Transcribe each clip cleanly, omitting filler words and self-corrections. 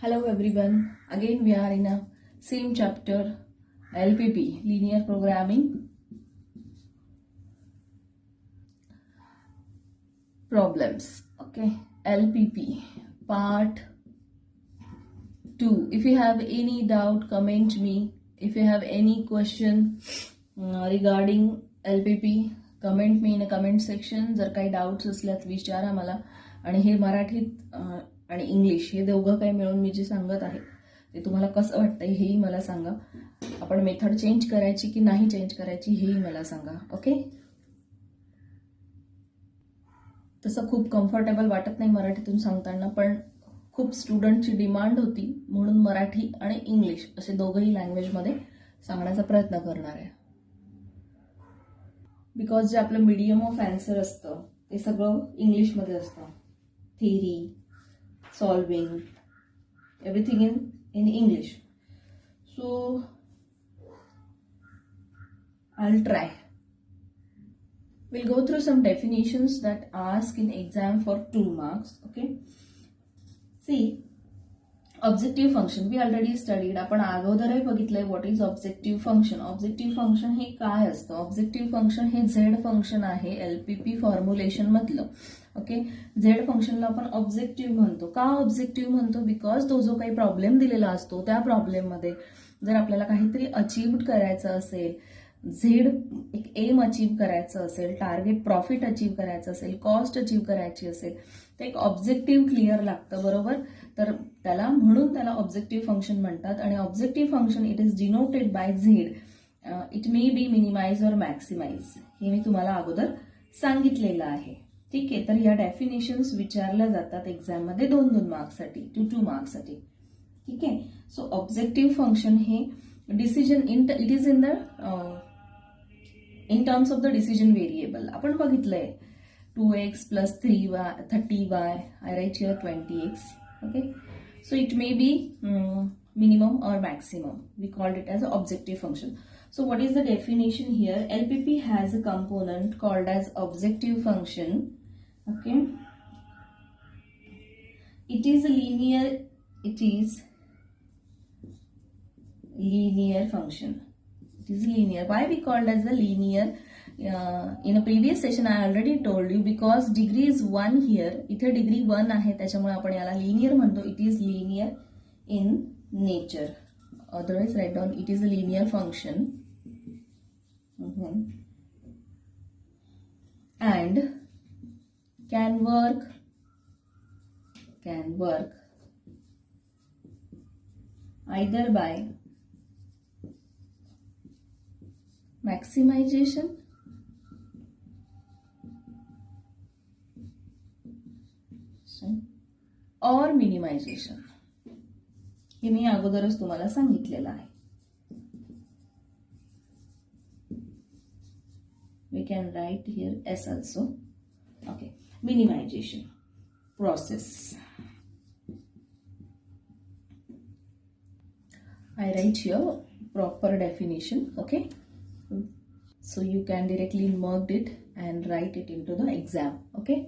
Hello everyone. Again we are in a same chapter LPP, Linear Programming Problems. Okay, LPP part 2. If you have any doubt, comment me. If you have any question regarding LPP, comment me in a comment section. जर काही doubts असल्यात विचारा मला. आणि हे मराठीत आणि English हे दोघं काही मिळून मी जे सांगत आहे ते तुम्हाला कसं वाटतंय हेही मला सांगा. आपण मेथड चेंज करायची की नाही चेंज करायची हेही मला सांगा. ओके, तसं खूप कम्फर्टेबल वाटत नाही मराठीतून सांगताना, पण खूप स्टुडंटची डिमांड होती म्हणून मराठी आणि इंग्लिश असे दोघंही लँग्वेजमध्ये सांगण्याचा प्रयत्न करणार आहे. बिकॉज जे आपलं मीडियम ऑफ आन्सर असतं ते सगळं इंग्लिशमध्ये असतं. Theory, solving, everything in English. So I'll try. We'll go through some definitions that ask in exam for 2 marks. Okay, see, objective function we already studied. आपण अगोदरही बघितलंय what is objective function. Objective function हे काय असतं? Objective function हे Z function आहे LPP formulation मधलं. Okay, Z फंक्शनला आपण ऑब्जेक्टिव्ह म्हणतो. का ऑब्जेक्टिव्ह म्हणतो? बिकॉज तो जो काही प्रॉब्लेम दिलेला असतो त्या प्रॉब्लेममध्ये जर आपल्याला काहीतरी अचीव्ह करायचं असेल, झेड एक एम अचीव्ह करायचं असेल, टार्गेट प्रॉफिट अचीव्ह करायचं असेल, कॉस्ट अचीव्ह करायची असेल, तर एक ऑब्जेक्टिव्ह क्लिअर लागतं, बरोबर. तर म्हणून त्याला ऑब्जेक्टिव्ह फंक्शन म्हणतात. आणि objective function it is denoted by Z. It may be minimize or maximize. हे मी तुम्हाला अगोदर सांगितलेलं आहे. ठीक आहे, तर या डेफिनेशन्स विचारल्या जातात एक्झाममध्ये 2-2 मार्क्ससाठी, 2-2 मार्क्ससाठी. ठीक आहे. सो ऑब्जेक्टिव्ह फंक्शन हे decision it is in terms of the decision variable. आपण बघितलंय 2x plus 30y, I write here 20x. Okay, so it may be minimum or maximum. We called it as an objective function. So what is the definition here? LPP has a component called as objective function. Okay, it is a linear function. It is linear. Why we called as the linear? In a previous session I already told you, because degree is 1 here. इथे degree 1 आहे त्याच्यामुळे आपण याला linear म्हणतो. It is linear in nature. Otherwise right down it is a linear function and can work either by maximization or minimization. हे मी अगोदरच तुम्हाला सांगितलेलं आहे. We can write here as also. Okay, minimization process. I write here proper definition. Okay, so you can directly mark it and write it into the exam. Okay,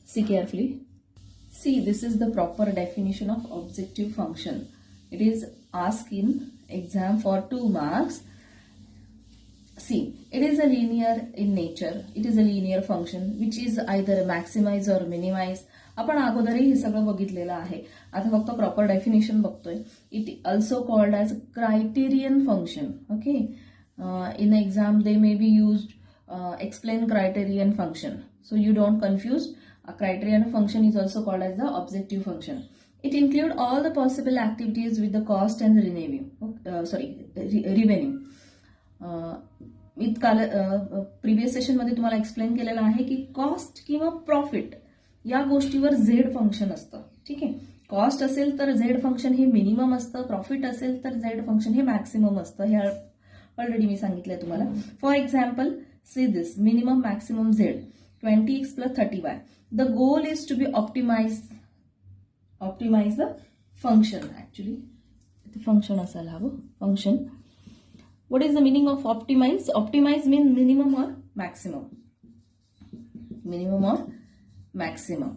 see carefully. See, this is the proper definition of objective function. It is asked in exam for 2 marks. See, it is a linear in nature. It is a linear function which is either maximize or minimize. आपण अगोदरही हे सगळं बघितलेलं आहे. आता फक्त proper definition बघतोय. It also called as criterion function. Okay, in exam they may be used explain criterion function. So you don't confuse. A criterion function is also called as the objective function. It includes all the possible activities with the cost and revenue. Revenue. Previous session मध्ये तुम्हाला explain केलेलं आहे की cost किंवा profit या गोष्टीवर Z function असतं. ठीक आहे, कॉस्ट असेल तर झेड फंक्शन हे मिनिमम असतं, प्रॉफिट असेल तर झेड फंक्शन हे मॅक्सिमम असतं. हे ऑलरेडी मी सांगितलंय तुम्हाला. For example, see this minimum maximum Z 20x plus 30y. The goal is to be optimize the function. Actually, the function असायला हवं. Function. What is the meaning of optimize? Optimize means minimum or maximum. Minimum or maximum.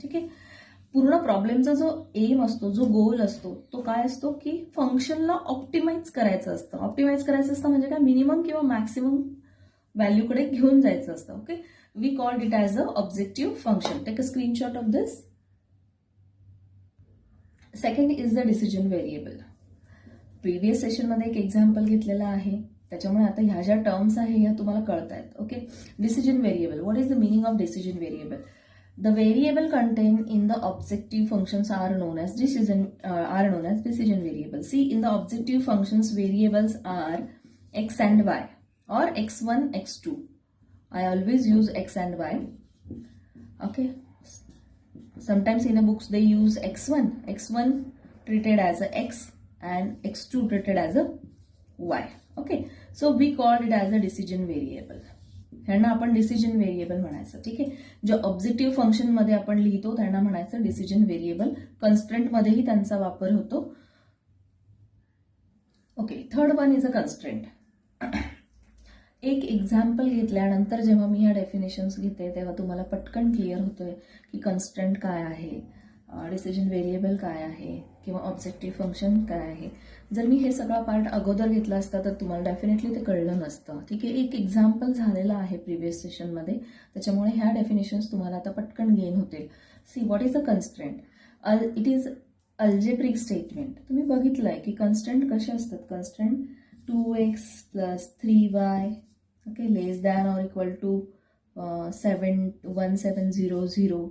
ठीक है. पूर्ण प्रॉब्लेमचा जो M असतो, जो गोल असतो, तो काय असतो की फंक्शनला ऑप्टिमाइज करायचं असतं. ऑप्टिमाइज करायचं असतं म्हणजे काय, मिनिमम किंवा मॅक्सिमम व्हॅल्यूकडे घेऊन जायचं असतं. Okay, we called it as a objective function. Take a screenshot of this. Second is the decision variable. Previous सेशनमध्ये एक एक्झाम्पल घेतलेला आहे, त्याच्यामुळे आता ह्या ज्या टर्म्स आहे ह्या तुम्हाला कळत आहेत. Okay, decision variable. What is the meaning of decision variable? The variable contained in the objective functions are known as decision variables. See, in the objective functions, variables are x and y, or x1, x2. I always use x and y. Okay. Sometimes in the books they use x1 treated as a x and x2 treated as a y. Okay. So we called it as a decision variable. ह्यांना आपण decision variable म्हणायचं. ठीक आहे, जे objective function मध्ये आपण लिहितो त्यांना म्हणायचं डिसिजन व्हेरिएबल. कन्स्ट्रेंट मध्येही त्यांचा वापर होतो. Okay, third one is a constraint. एक एक्झाम्पल घेतल्यानंतर जेव्हा मी ह्या डेफिनेशन्स घेते तेव्हा तुम्हाला पटकन क्लिअर होतोय की कन्स्ट्रेंट काय आहे, डिसिजन व्हेरिएबल काय आहे, किंवा ऑब्जेक्टिव्ह फंक्शन काय आहे. जर मी हे सगळा पार्ट अगोदर घेतला असता तर तुम्हाला डेफिनेटली ते कळलं नसतं. ठीक आहे, एक एक्झाम्पल झालेलं आहे प्रिव्हियस सेशनमध्ये, त्याच्यामुळे ह्या डेफिनेशन्स तुम्हाला आता पटकन गेन होतील. See, what is a constraint? It is algebraic statement. तुम्ही बघितलंय की कन्स्ट्रेंट कसे असतात. Constraint 2x + 3y, okay, less than or equal to 1700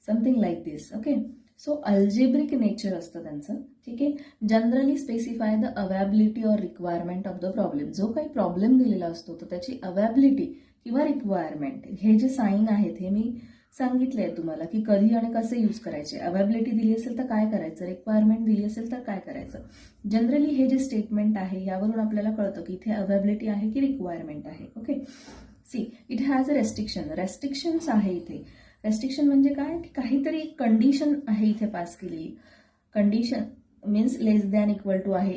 something like this. Okay, so algebraic nature असतं त्यांचं. ठीक आहे, generally specify the availability or requirement of the problem. जो काही प्रॉब्लेम दिलेला असतो तर त्याची अवेबिलिटी किंवा रिक्वायरमेंट, हे जे साईन आहेत हे मी सांगितले आहे तुम्हाला की कधी आणि कसे यूज करायचे. अवेबिलिटी दिली असेल तर काय करायचं, रिक्वायरमेंट दिली असेल तर काय करायचं. जनरली हे जे स्टेटमेंट आहे यावरून आपल्याला कळतं की इथे अवेबिलिटी आहे की रिक्वायरमेंट आहे. Okay, see, it has a restrictions आहे इथे. रेस्ट्रिक्शन म्हणजे काय, की काहीतरी कंडिशन आहे इथे पास केली. Condition means less than equal to आहे,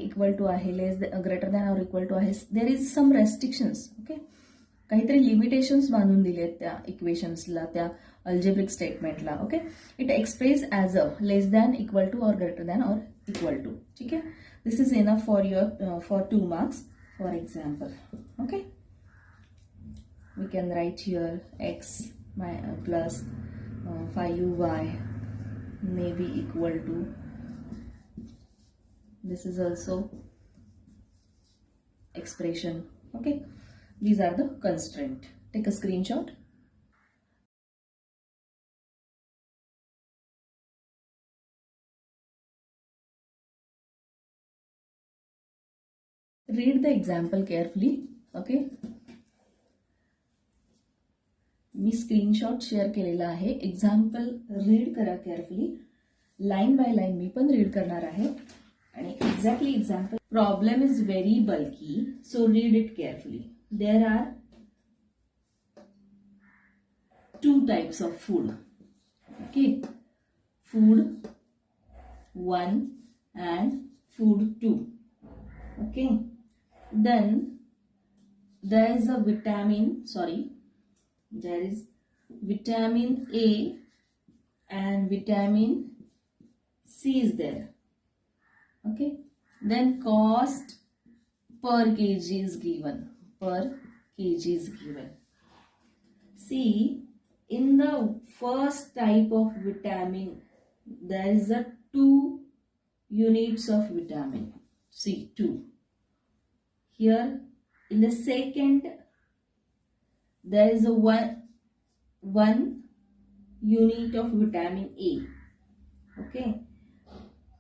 greater than or equal to आहे. There is some restrictions. Okay, काहीतरी लिमिटेशन्स बांधून दिले आहेत त्या इक्वेशन्सला, त्या अल्जेब्रिक स्टेटमेंटला. Okay, it express as a less than equal to or greater than or equal to. ठीक आहे, this is enough for 2 marks for example. Okay, we can write here x plus 5y may be equal to, this is also expression. Okay, these are the constraint. Take a screenshot. Read the example carefully. Okay, me screenshot share केलेला आहे. Example read करा carefully, line by line मी पण read करणार आहे. आणि exactly example. Problem is very bulky, so read it carefully. There are 2 types of food. Okay, food 1 and food 2. Okay, then there is vitamin A and vitamin C is there. Okay, then cost per kg is given. See, in the first type of vitamin there is a 2 units of vitamin. See, 2. Here in the second there is a one unit of vitamin A. Okay,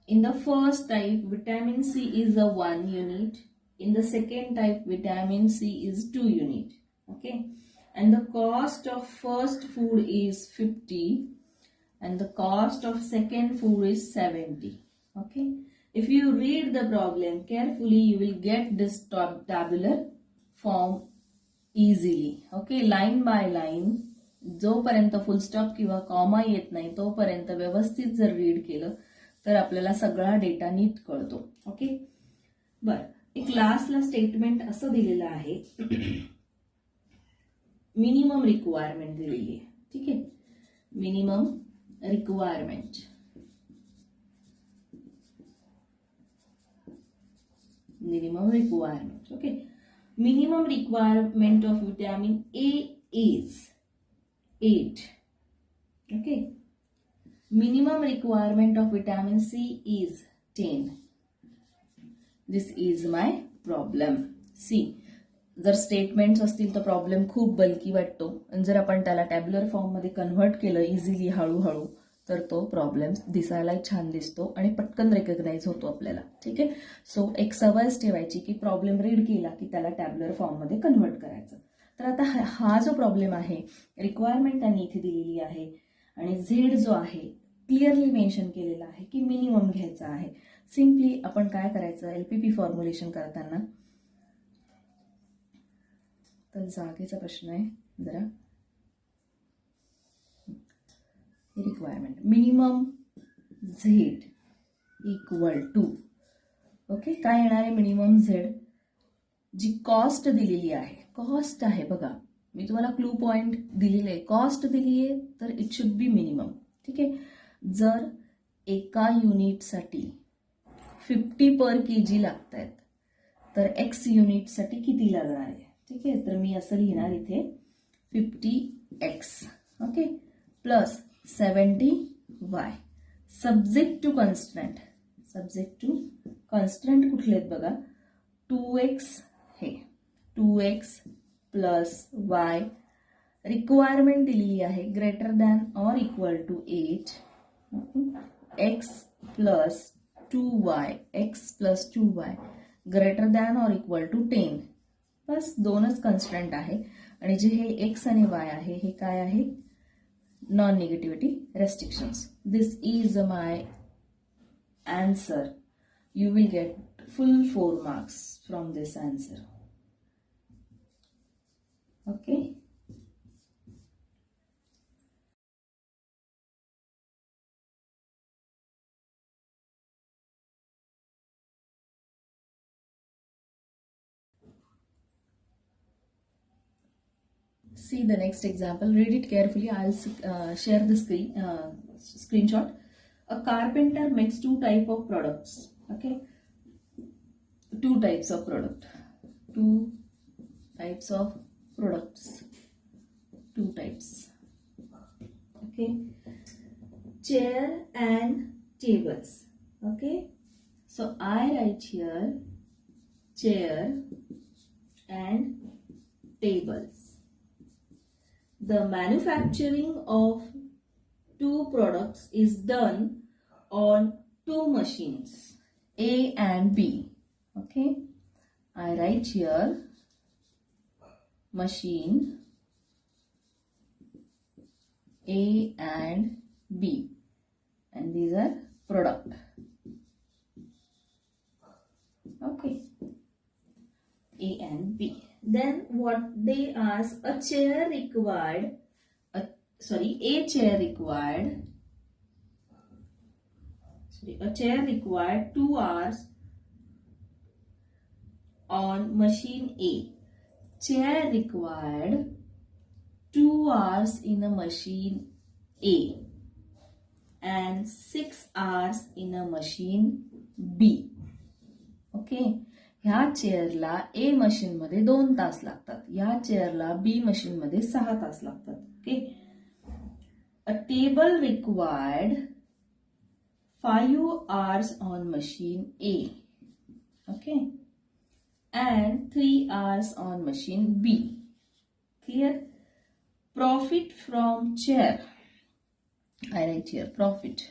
in the first type vitamin C is a 1 unit. In the second type vitamin C is 2 unit. Okay, and the cost of first food is 50 and the cost of second food is 70. Okay, if you read the problem carefully you will get this tabular form easily. Okay, line by line, जोपर्यंत फुल stop किंवा comma येत नाही तोपर्यंत व्यवस्थित जर read केलं तर आपल्याला सगळा डेटा नीट कळतो. ओके, बर, एक लास्टला स्टेटमेंट असं दिलेलं आहे, मिनिमम रिक्वायरमेंट दिलेली आहे. ठीक आहे, minimum requirement. minimum requirement. Okay, minimum requirement of vitamin A is 8. Okay, minimum requirement of vitamin C is 10. This is my problem. See, जर स्टेटमेंट्स असतील तर प्रॉब्लेम खूप बल्की वाटतो आणि जर आपण त्याला टॅब्युलर फॉर्ममध्ये कन्व्हर्ट केलं इझिली हळूहळू तर तो प्रॉब्लेम दिसायलाही छान दिसतो आणि पटकन रेकग्नाइज होतो आपल्याला. ठीक आहे, सो एक सवयच ठेवायची की प्रॉब्लेम रीड केला की त्याला टॅब्युलर फॉर्ममध्ये कन्व्हर्ट करायचं. तर आता हा जो प्रॉब्लेम आहे, रिक्वायरमेंट त्यांनी इथे दिलेली आहे आणि झेड जो आहे क्लिअरली मेन्शन केलेला आहे की मिनिमम घ्यायचा आहे. सिम्पली आपण काय करायचं, एलपीपी फॉर्म्युलेशन करताना, तर जागेचा प्रश्न आहे जरा. Requirement minimum Z equal to, okay, काय येणार आहे मिनिमम झेड, जी कॉस्ट दिलेली आहे, कॉस्ट आहे बघा, मी तुम्हाला क्लू पॉइंट दिलेले आहे, कॉस्ट दिली आहे तर इट शुड बी मिनिमम. ठीक आहे, जर एका युनिटसाठी 50 पर kg लागत आहेत तर एक्स युनिटसाठी किती लागणार आहे. ठीक आहे, तर मी असं लिहिणार इथे 50x, okay, plus 70y, subject to constant. Subject to constant कुठले आहेत बघा, 2x, हे 2x प्लस y, रिक्वायरमेंट दिलेली आहे greater than or equal to 8, x plus 2y, x plus 2y greater than or equal to 10. बस दोनच constant आहे आणि जे हे एक्स आणि वाय आहे हे काय आहे, non negativity restrictions. This is my answer. You will get full 4 marks from this answer. Okay, see the next example, read it carefully. I'll share the screenshot. A carpenter makes 2 types of products. Okay, 2 types of product, 2 types of products, 2 types. Okay, chair and tables. Okay, so I write here chair and tables. The manufacturing of 2 products is done on 2 machines, A and B. Okay, I write here machine A and B, and these are product. Okay, A and B. Then what they ask, a chair required, a chair required 2 hours on machine A. Chair required 2 hours in a machine A and 6 hours in a machine B. Okay, ह्या चेअरला ए machine मध्ये 2 तास लागतात, या चेअरला बी machine मध्ये 6 तास लागतात. Okay, a table required 5 hours on machine A, okay, and 3 hours on machine B. Clear? Profit from chair. I write here profit.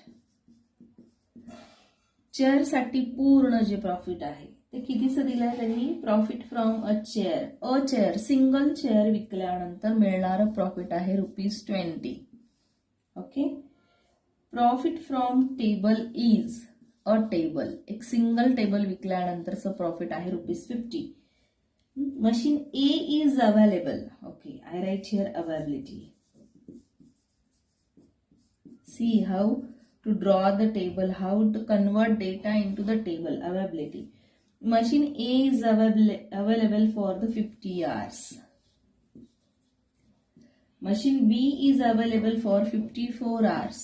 Chair साठी पूर्ण जे प्रॉफिट आहे ते कितीचं दिलंय त्यांनी, profit from a chair, single chair विकल्यानंतर मिळणारं प्रॉफिट आहे ₹20. Okay, profit from table is a table, एक सिंगल टेबल विकल्यानंतरचं प्रॉफिट आहे ₹50. Machine A is available. Okay, I write here availability. See how to draw the table, how to convert data into the table, availability. Machine A is available for the 50 hours. Machine B is available for 54 hours.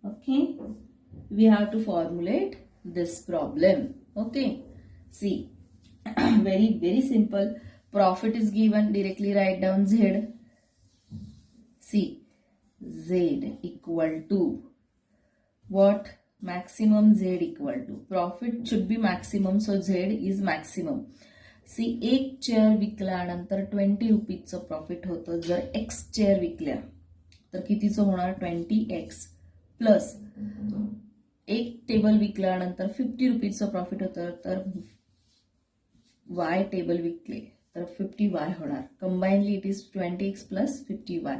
Okay, we have to formulate this problem. Okay, see, very simple. Profit is given, directly write down Z. See, Z equal to what? Maximum. Z equal to profit should be maximum, so Z is maximum. See एक चेअर विकल्यानंतर 20 रुपीजचं profit होतं. जर x chair विकल्या तर कितीचं होणार? 20x plus एक टेबल विकल्यानंतर 50 रुपीजचं प्रॉफिट होतं, तर वाय टेबल विकले तर 50y होणार. Combinedly it is 20x plus 50y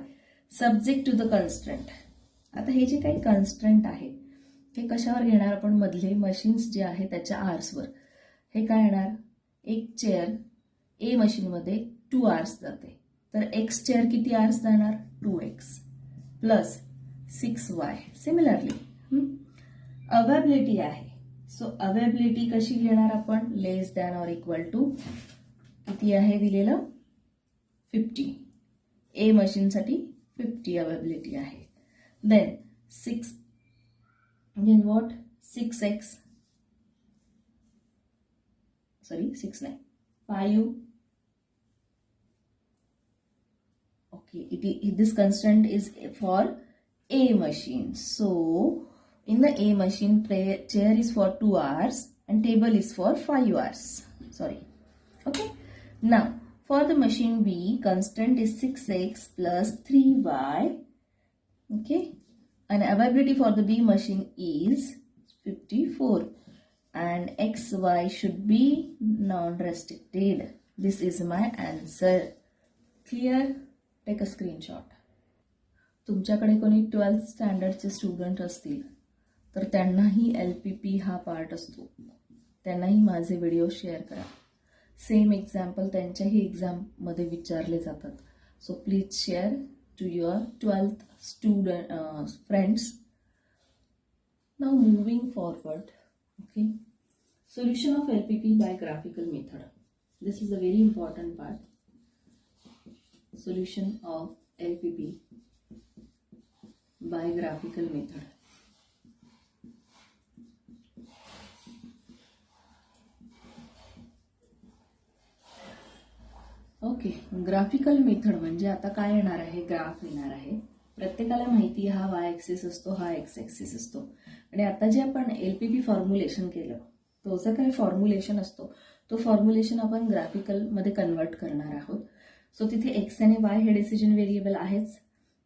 subject to the constraint. आता हे जे काही कन्स्ट्रंट आहे हे कशावर घेणार आपण? मधले मशीन्स जे आहे त्याच्या आर्सवर. हे काय येणार? एक चेअर ए मशीनमध्ये 2 आवर्स जाते, तर एक्स चेअर किती आवर्स जाणार? 2x plus 6y. Similarly availability आहे, सो अवेबिलिटी कशी घेणार आपण? Less than or equal to किती आहे दिलेलं? 50. ए मशीनसाठी 50 अवेबिलिटी आहे. Then 6 then what? 6x sorry 6 9 5. Okay, this constraint is for A machine. So in the A machine, chair is for 2 hours and table is for 5 hours. Sorry. Okay. Now for the machine B, constraint is 6x plus 3y. Okay. And availability for the B machine is 54. And xy should be non-restricted. This is my answer. Clear? Take a screenshot. तुमच्याकडे कोणी 12th स्टँडर्डचे student असतील तर त्यांनाही LPP हा part असतो, त्यांनाही माझे video share करा. सेम एक्झाम्पल त्यांच्याही एक्झाममध्ये विचारले जातात. So please share to your 12th student friends. Now moving forward. Okay, solution of LPP by graphical method. This is a very important part. Solution of LPP by graphical method. Okay, graphical method म्हणजे आता काय येणार आहे? Graph येणार आहे. प्रत्येकाला माहिती हा वाय ऍक्सिस असतो, हा एक्स ऍक्सिस असतो. आणि आता जे आपण LPP फॉर्म्युलेशन केलं, तो जो काही फॉर्म्युलेशन असतो तो फॉर्म्युलेशन आपण ग्राफिकलमध्ये कन्वर्ट करणार आहोत. सो तिथे एक्स आणि वाय हे डिसिजन व्हेरिएबल आहेच.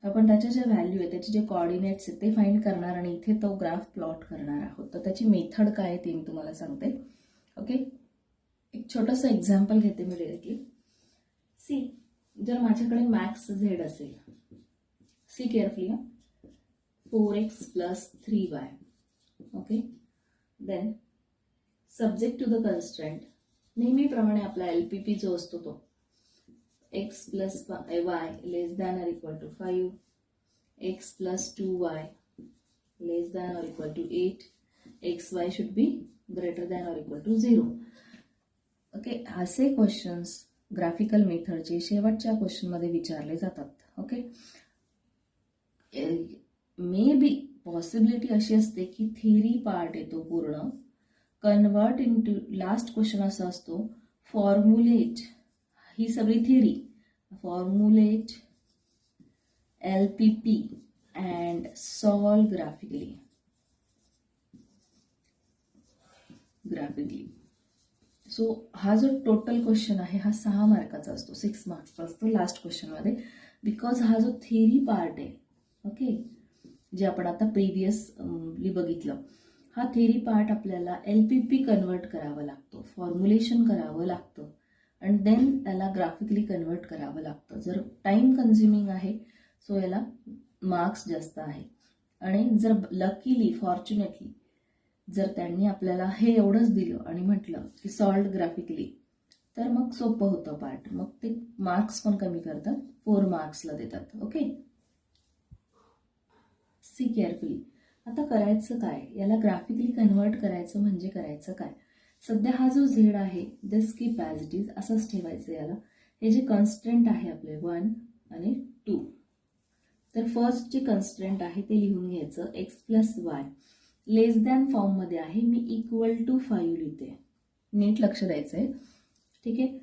आपण त्याच्या ज्या व्हॅल्यू आहे, त्याचे जे कोऑर्डिनेट्स आहेत ते फाइंड करणार आणि इथे तो ग्राफ प्लॉट करणार आहोत. तर त्याची मेथड काय आहे ते मी तुम्हाला सांगते. ओके, एक छोटंसं एक्झाम्पल घेते मी डायरेक्टली. सी, जर माझ्याकडे मॅक्स झेड असेल, see carefully, 4x plus 3y. Okay, then subject to the constraint नेहमीप्रमाणे आपला LPP जो असतो तो x plus y less than or equal to 5, x plus 2y less than or equal to 8, xy should be greater than or equal to 0. Okay, असे questions graphical मेथडचे शेवटच्या क्वेश्चनमध्ये विचारले जातात. ओके, मे बी पॉसिबिलिटी अशी असते की theory part येतो पूर्ण, कन्वर्ट इंटू लास्ट क्वेश्चन असा असतो फॉर्म्युलेट, ही सगळी theory, formulate LPP and solve graphically. So हा जो टोटल क्वेश्चन आहे हा 6 मार्काचा असतो, 6 मार्क्सचा असतो लास्ट क्वेश्चनमध्ये, बिकॉज हा जो थेरी पार्ट आहे, ओके, जे आपण आता प्रिव्हियसली बघितलं, हा थेरी पार्ट आपल्याला LPP कन्वर्ट करावा लागतो, फॉर्म्युलेशन करावं लागतं आणि देन त्याला ग्राफिकली कन्वर्ट करावं लागतं. जर टाइम कन्झ्युमिंग आहे सो याला मार्क्स जास्त आहे. आणि जर लकीली, फॉर्च्युनेटली जर त्यांनी आपल्याला हे एवढंच दिलं आणि म्हटलं की सॉल्व ग्राफिकली, तर मग सोपं होतं पार्ट, मग ते मार्क्स पण कमी करतात, 4 मार्क्सला देतात. Okay, see carefully. आता करायचं काय? याला ग्राफिकली कन्वर्ट करायचं म्हणजे करायचं काय? सध्या हा जो झेड आहे दिस कीप ॲज इट इज असंच ठेवायचं याला. हे जे कन्स्ट्रेंट आहे आपले 1 आणि 2, तर फर्स्ट जे कन्स्ट्रेंट आहे ते लिहून घ्यायचं x plus y less than फॉर्ममध्ये आहे, मी इक्वल टू 5 लिहिते. नीट लक्ष द्यायचं आहे. ठीक आहे.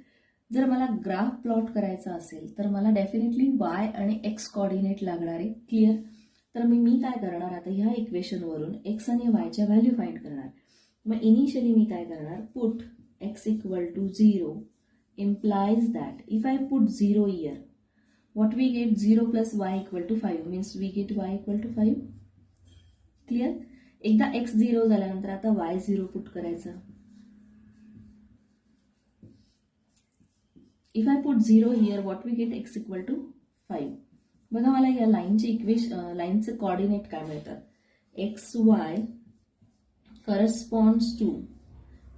जर मला ग्राफ प्लॉट करायचा असेल तर मला डेफिनेटली वाय आणि एक्स कोऑर्डिनेट लागणार आहे. क्लिअर. तर मी काय करणार आता, ह्या इक्वेशनवरून एक्स आणि वायच्या व्हॅल्यू फाइंड करणार. मग इनिशियली मी काय करणार, put x equal to 0 implies that if I put 0 here, what we get, 0 plus y equal to 5 means we get y equal to 5. Clear. एकदा x 0 झाल्यानंतर आता y 0 पुट करायचा. if I put 0 here, what we get, x equal to 5. बघा मला या लाईनचे लाईनचे coordinate काय मिळतात. X Y corresponds to,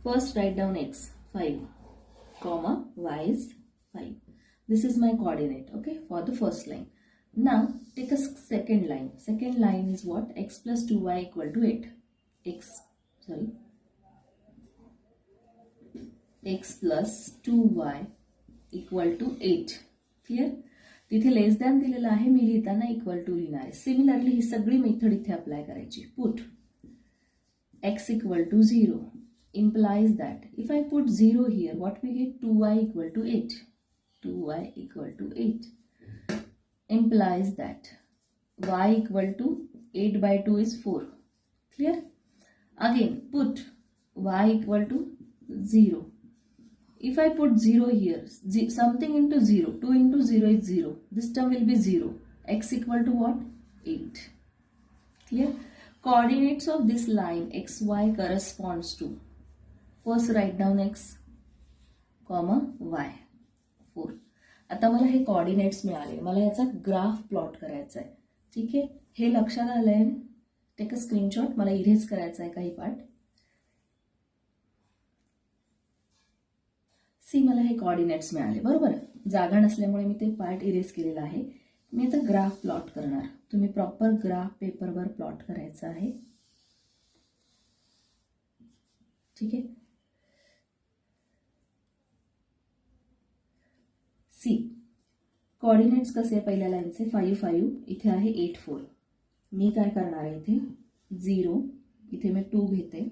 first write down x 5 comma y is 5. This is my coordinate, okay, for the first line. Now take a second line. Second line is what, x plus 2y equal to 8. X plus 2y equal to 8. Clear. तिथे लेस than दिलेला आहे, मी लिहिताना equal to लिहिणार आहे. Similarly ही सगळी method इथे apply करायची. Put x equal to 0 implies that if I put 0 here, what we get, 2y equal to 8. 2y equal to 8 implies that y equal to 8 by 2 is 4. Clear. Again put y equal to 0. If I put 0 here, something into 0, 2 into 0 is 0. This term will be 0. X equal to what? 8. Clear. Coordinates of this line xy corresponds to, first write down x comma y 4. आता मला हे coordinates मिळाले, मला याचा graph plot करायचा आहे. ठीक आहे. हे लक्षात आलंय. Take a screenshot. मला इरेज करायचा आहे काही पार्ट. सी मला हे कोऑर्डिनेट्स मिळाले. बरोबर. जागा नसल्यामुळे मी ते पार्ट इरेज केलेला आहे. मी आता ग्राफ प्लॉट करणार. तुम्ही प्रॉपर ग्राफ पेपरवर प्लॉट करायचा आहे. ठीक आहे. सी कोऑर्डिनेट्स कसे, पहिल्या लाईनचे 5 5, इथे आहे 8 4. मी काय करणार आहे, इथे 0, इथे मी 2 घेते,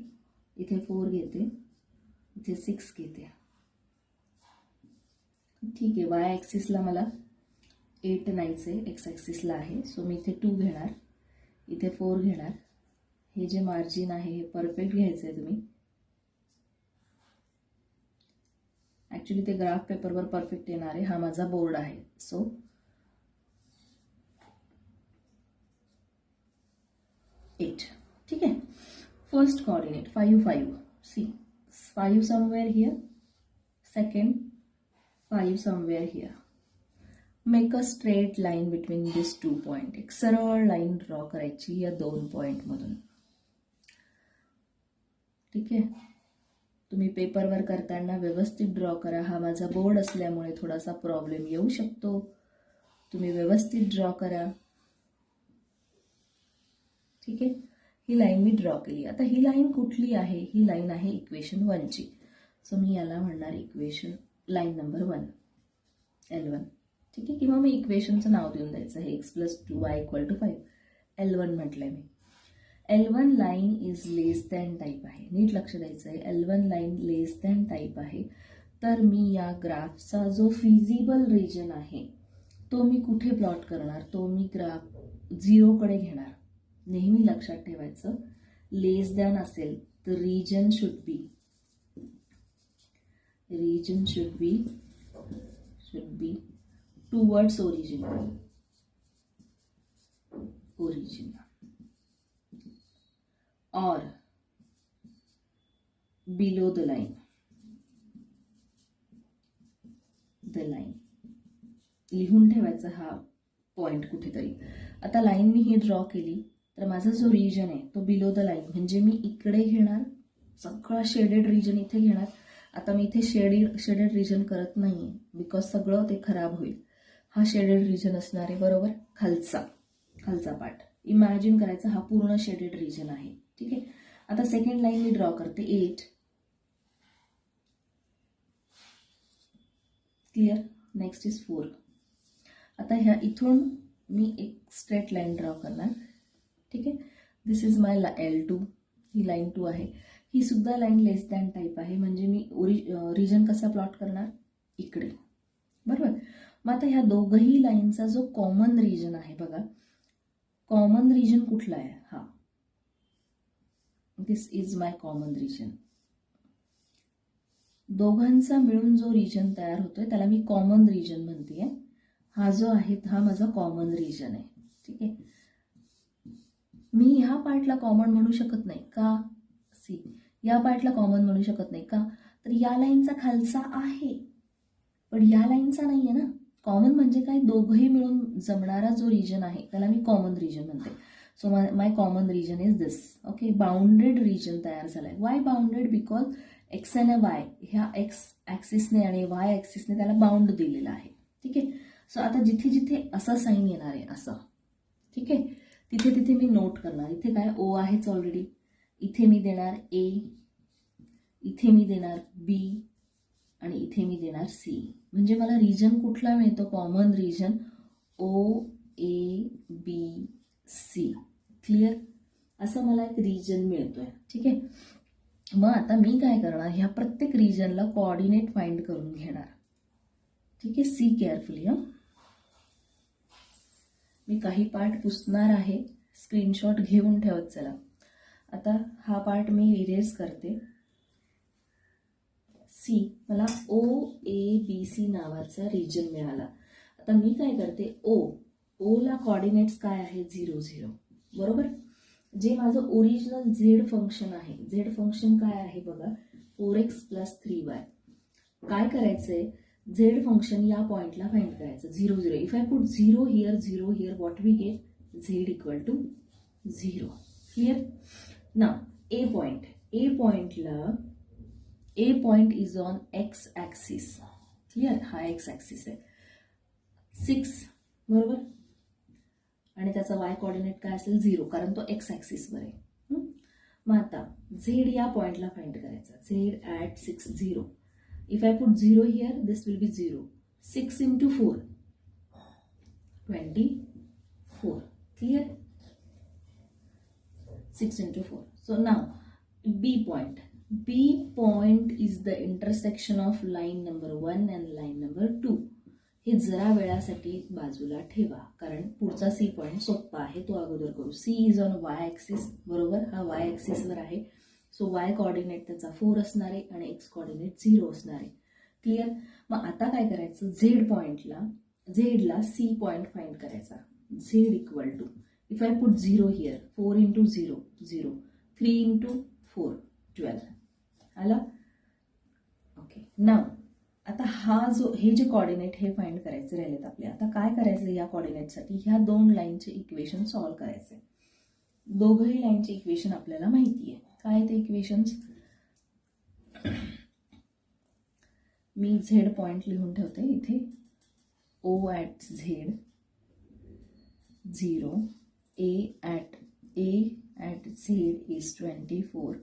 इथे 4 घेते, इथे 6 घेते. ठीक आहे. वाय ॲक्सिसला मला 8 नाहीच आहे, एक्स ॲक्सिसला आहे. सो मी इथे 2 घेणार, इथे 4 घेणार. हे जे मार्जिन आहे हे परफेक्ट घ्यायचं आहे तुम्ही. ॲक्च्युली ते ग्राफ पेपरवर परफेक्ट येणार आहे. हा माझा बोर्ड आहे. So eight. ठीक आहे. First coordinate 5 5. See 5 somewhere here, second 5 somewhere here. Make a straight line between this 2 point. एक सरळ लाईन ड्रॉ करायची या 2 पॉइंटमधून. ठीक आहे. तुम्ही पेपरवर करताना व्यवस्थित ड्रॉ करा. हा माझा बोर्ड असल्यामुळे थोडासा प्रॉब्लेम येऊ शकतो. तुम्ही व्यवस्थित ड्रॉ करा. ठीक आहे. ही लाईन मी ड्रॉ केली. आता ही लाईन कुठली आहे, ही लाईन आहे इक्वेशन 1 ची. सो मी याला म्हणणार इक्वेशन लाईन नंबर 1 L1. ठीक आहे. किंवा मी इक्वेशनचं नाव देऊन द्यायचं आहे, x plus 2y equal to 5. L1 म्हटलंय मी. L1 line is less than type आहे. नीट लक्ष द्यायचं आहे. L1 लाईन लेस दॅन टाईप आहे. तर मी या ग्राफचा जो फिजिबल रिजन आहे तो मी कुठे प्लॉट करणार, तो मी ग्राफ 0 कडे घेणार. नेहमी लक्षात ठेवायचं, लेस दॅन असेल तर region should be towards origin or below the line. लिहून ठेवायचा हा पॉइंट कुठेतरी. आता लाईन मी ही ड्रॉ केली तर माझा जो रिजन आहे तो बिलो द लाईन, म्हणजे मी इकडे घेणार, सगळा शेडेड रिजन इथे घेणार. आता मी इथे शेडेड रिजन करत नाही बिकॉज सगळं ते खराब होईल. हा शेडेड रिजन असणार आहे. बरोबर. खालचा पार्ट इमॅजिन करायचा हा पूर्ण शेडेड रिजन आहे. ठीक आहे. आता सेकंड लाईन मी ड्रॉ करते 8. क्लिअर. Next is 4. आता ह्या इथून मी एक स्ट्रेट लाईन ड्रॉ करणार. ठीक आहे. This is my L2. He line 2 आहे, ही सुद्धा लाईन लेस दॅन टाईप आहे, म्हणजे मी रिजन कसा प्लॉट करणार, इकडे, बरोबर. मग आता ह्या दोघही लाईनचा जो कॉमन रिजन आहे बघा, कॉमन रिजन कुठला आहे, हा, दिस इज माय कॉमन रिजन. दोघांचा मिळून जो रिजन तयार होतोय त्याला मी कॉमन रिजन म्हणते. हा जो आहे हा माझा कॉमन रिजन आहे, ठीक आहे. मी ह्या पार्टला कॉमन म्हणू शकत नाही का, सी, या पार्टला कॉमन म्हणू शकत नाही का, तर या लाईनचा खालचा आहे पण या लाईनचा नाही आहे ना. कॉमन म्हणजे काय, दोघंही मिळून जमणारा जो रिजन आहे त्याला मी कॉमन रिजन म्हणते. So my common region is this. Okay, bounded region तयार झालाय. वाय बाउंडेड, बिकॉज एक्स आणि वाय ह्या एक्स ॲक्सिसने आणि वाय ॲक्सिसने त्याला बाउंड दिलेला आहे, ठीक आहे. सो आता जिथे जिथे असं साईन येणार आहे असं, ठीक आहे, तिथे तिथे मी नोट करणार. इथे काय ओ आहेच ऑलरेडी, इथे मी देणार ए, इथे मी देणार बी आणि इथे मी देणार सी. म्हणजे मला रिजन कुठला मिळतो, common region O A B C. Clear, असं मला एक रिजन मिळतोय, ठीक आहे. मग आता मी काय करणार, ह्या प्रत्येक रिजनला कोऑर्डिनेट फाइंड करून घेणार, ठीक आहे. C carefully. मी काही पार्ट पुसणार आहे, स्क्रीनशॉट घेऊन ठेवत चला. आता हा पार्ट मी इरेज करते. सी, मला ओ ए बी सी नावाचा रिजन मिळाला. आता मी काय करते, ओ ला कोऑर्डिनेट्स काय आहे, 0 0, बरोबर. जे माझं ओरिजिनल झेड फंक्शन आहे, झेड फंक्शन काय आहे बघा, 4x + 3y. काय करायचंय, झेड फंक्शन या पॉइंटला फाइंड करायचं, 0 0. If I put 0 here 0 here, what we get, Z = 0. Clear. ना ए पॉइंटला, A point is on X axis. Clear, हा एक्स ॲक्सिस आहे, 6, बरोबर. आणि त्याचा वाय कोऑर्डिनेट काय असेल, 0, कारण तो एक्स ॲक्सिसवर आहे. मग आता झेड या पॉइंटला फाइंड करायचा, z at 6 0. If I put 0 here, this will be 0. 6 × 4 24. Clear, 6 × 4. So now B point is the intersection of line number 1 and line number 2. हे जरा वेळासाठी बाजूला ठेवा, कारण पुढचा सी पॉइंट सोप्पा आहे, तो अगोदर करू. C is on y axis, बरोबर, हा वाय ॲक्सिसवर आहे. सो वाय कोऑर्डिनेट त्याचा 4 असणार आहे आणि एक्स कोऑर्डिनेट 0 असणार आहे. क्लिअर. मग आता काय करायचं, झेडला सी पॉइंट फाइंड करायचा. Z = if I put 0 here, 4 × 0 0, 3 × 4 12. आला. ओके, नाव आता हे जे कोऑर्डिनेट हे फाइंड करायचे राहिलेत आपले. आता काय करायचं, या कोऑर्डिनेटसाठी ह्या दोन लाईनचे इक्वेशन सॉल्व्ह करायचे. दोघंही लाईनचे इक्वेशन आपल्याला माहिती आहे. काय ते इक्वेशन्स, मी झेड पॉइंट लिहून ठेवते इथे. O at Z 0, A at Z is 24,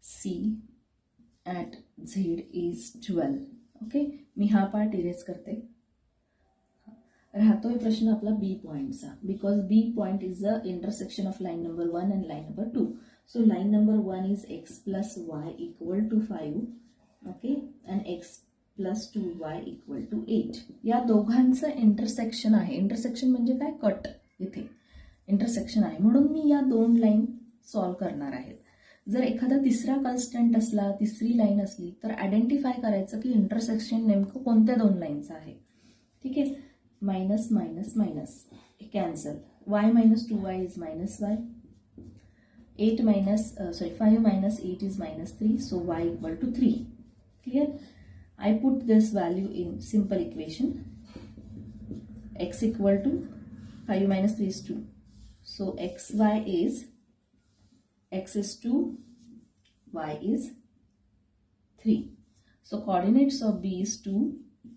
C at Z is 12. Okay, मी हा पार्ट इरेज करते. राहतोय प्रश्न आपला बी पॉइंटचा, because B point is the intersection of line number 1 and line number 2. So line number 1 is x + y = 5, okay, and x + 2y = 8. या दोघांचं intersection आहे. इंटरसेक्शन म्हणजे काय, कट, इथे इंटरसेक्शन आहे, म्हणून मी या दोन लाईन सॉल्व्ह करणार आहेत. जर एखादा तिसरा कन्स्टंट असला, तिसरी लाईन असली, तर आयडेंटिफाय करायचं की इंटरसेक्शन नेमकं कोणत्या दोन लाईनचं आहे. ठीक आहे, minus minus minus cancel, y - 2y is -y, 5 - 8 is -3, so y = 3. Clear? I put this value in simple equation. X = 5 - 3 is 2. So xy is x is 2, y is 3. So coordinates of B is 2,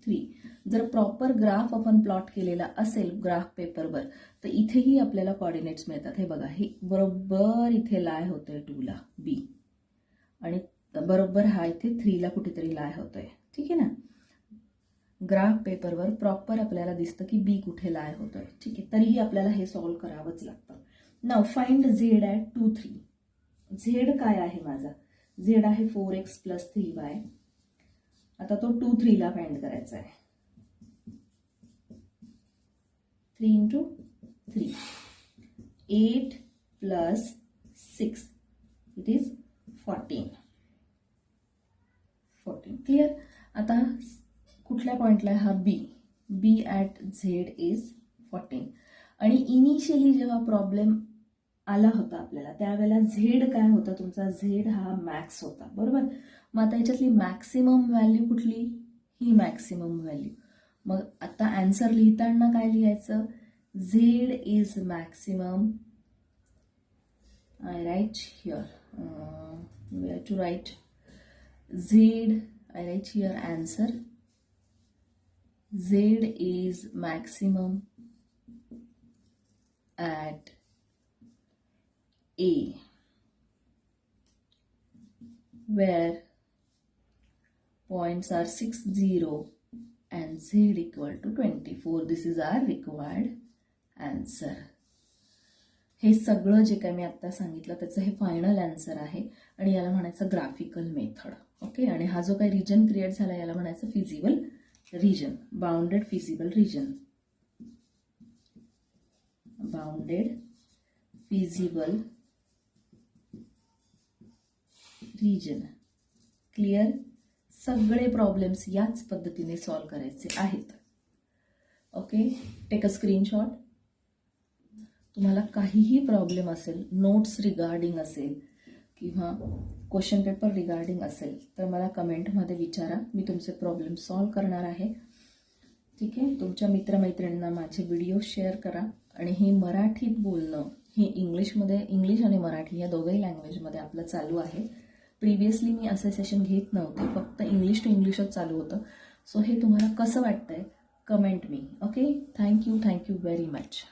3. जर proper graph आपण plot केलेला असेल graph पेपरवर, तर इथेही आपल्याला coordinates मिळतात. हे बघा, हे बरोबर इथे लाय होतोय 2 ला बी, आणि बरोबर हा इथे 3 ला कुठेतरी लाय होतोय. ठीक आहे ना, ग्राफ पेपरवर प्रॉपर आपल्याला दिसतं की बी कुठे लाय होतोय. ठीक आहे, तरीही आपल्याला हे सॉल्व्ह करावंच लागतं. नाव फाइंड झेड ॲट 2 3. झेड काय आहे माझा, झेड आहे 4x + 3y. आता तो 2, 3 ला फाइंड करायचा आहे. 3 × 3, 8 + 6, इट इज 14. क्लिअर. आता कुठल्या पॉइंटला हा बी ॲट झेड इज 14. आणि इनिशियली जेव्हा प्रॉब्लेम आला होता आपल्याला त्यावेळेला झेड काय होता तुमचा, झेड हा मॅक्स होता, बरोबर. मग आता याच्यातली मॅक्सिमम व्हॅल्यू कुठली, ही मॅक्सिमम व्हॅल्यू. मग आता आन्सर लिहिताना काय लिहायचं, z is maximum. I write here, we have to write z. I write here answer, z is maximum at A, where points are 6, 0 and Z equal to 24. This is our required answer. हे सगळं जे काही मी आता सांगितलं त्याचं हे final answer आहे आणि याला म्हणायचं ग्राफिकल मेथड. ओके. आणि हा जो काही रिजन क्रिएट झाला याला म्हणायचं feasible region, bounded feasible region, bounded feasible region. Clear. सगळे प्रॉब्लेम्स याच पद्धतीने सॉल्व करायचे आहेत. ओके. Take a screenshot. तुम्हाला काहीही प्रॉब्लेम असेल, नोट्स रिगार्डिंग असेल किंवा क्वेश्चन पेपर रिगार्डिंग असेल तर मला कमेंटमध्ये विचारा, मी तुमचे प्रॉब्लेम सॉल्व करणार आहे. ठीक आहे. तुमच्या मित्रमैत्रिणींना माझे व्हिडिओ शेअर करा. आणि हे मराठीत बोलणं, हे इंग्लिश आणि मराठी या दोघंही लँग्वेजमध्ये आपलं चालू आहे. प्रिव्हियसली मी असे सेशन घेत नव्हते, फक्त इंग्लिश टू इंग्लिशच चालू होतं. सो हे तुम्हाला कसं वाटतंय comment me. Okay. Thank you very much.